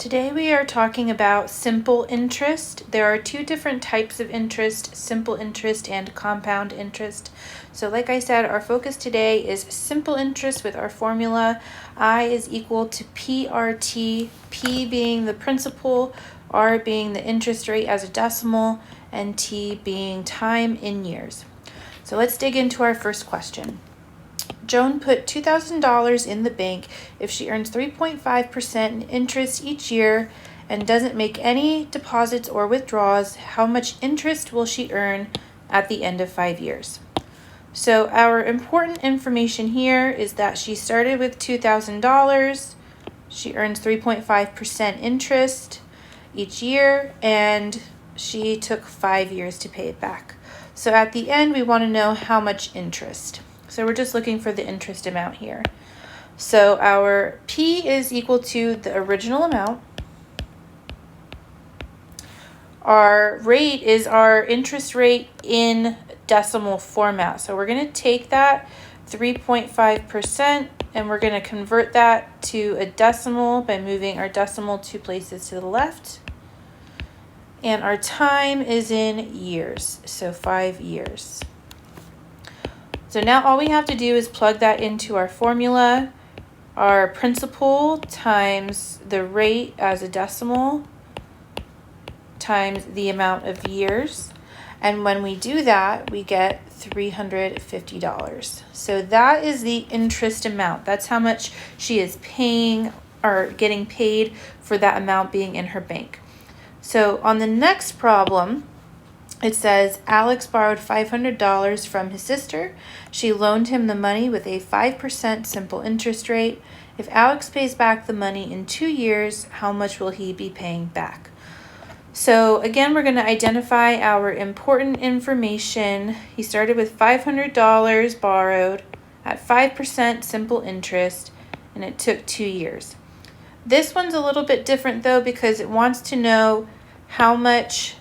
Today we are talking about simple interest. There are two different types of interest, simple interest and compound interest. So like I said, our focus today is simple interest with our formula. I is equal to PRT, P being the principal, R being the interest rate as a decimal, and T being time in years. So let's dig into our first question. Joan put $2,000 in the bank. If she earns 3.5% in interest each year and doesn't make any deposits or withdrawals, how much interest will she earn at the end of 5 years? So our important information here is that she started with $2,000. She earns 3.5% interest each year, and she took 5 years to pay it back. So at the end, we want to know how much interest. So we're just looking for the interest amount here. So our P is equal to the original amount. Our rate is our interest rate in decimal format. So we're going to take that 3.5% and we're going to convert that to a decimal by moving our decimal 2 places to the left. And our time is in years, so 5 years. So now all we have to do is plug that into our formula. Our principal times the rate as a decimal times the amount of years. And when we do that, we get $350. So that is the interest amount. That's how much she is paying or getting paid for that amount being in her bank. So on the next problem, it says Alex borrowed $500 from his sister. She loaned him the money with a 5% simple interest rate. If Alex pays back the money in 2 years, how much will he be paying back? So again, we're going to identify our important information. He started with $500 borrowed at 5% simple interest, and it took 2 years. This one's a little bit different though, because it wants to know how much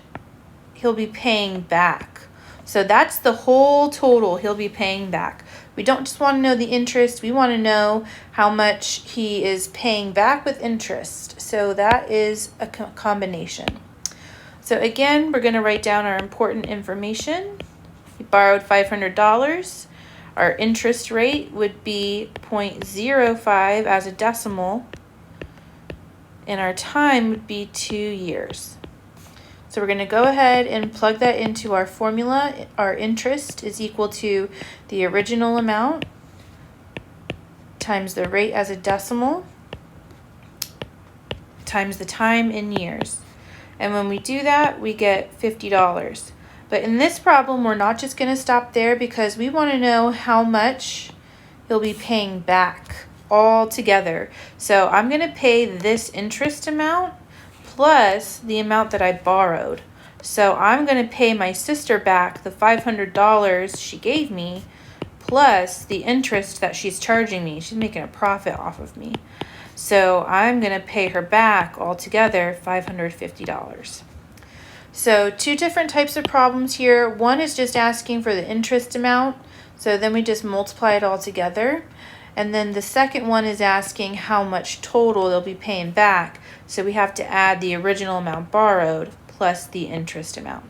he'll be paying back. So that's the whole total he'll be paying back. We don't just want to know the interest, we want to know how much he is paying back with interest. So that is a combination. So again, we're going to write down our important information. He borrowed $500. Our interest rate would be 0.05 as a decimal, and our time would be 2 years. So we're going to go ahead and plug that into our formula. Our interest is equal to the original amount times the rate as a decimal times the time in years. And when we do that, we get $50. But in this problem, we're not just going to stop there, because we want to know how much he'll be paying back all together. So I'm going to pay this interest amount plus the amount that I borrowed. So I'm going to pay my sister back the $500 she gave me plus the interest that she's charging me. She's making a profit off of me. So I'm going to pay her back altogether $550. So two different types of problems here. One is just asking for the interest amount. So then we just multiply it all together. And then the second one is asking how much total they'll be paying back. So we have to add the original amount borrowed plus the interest amount.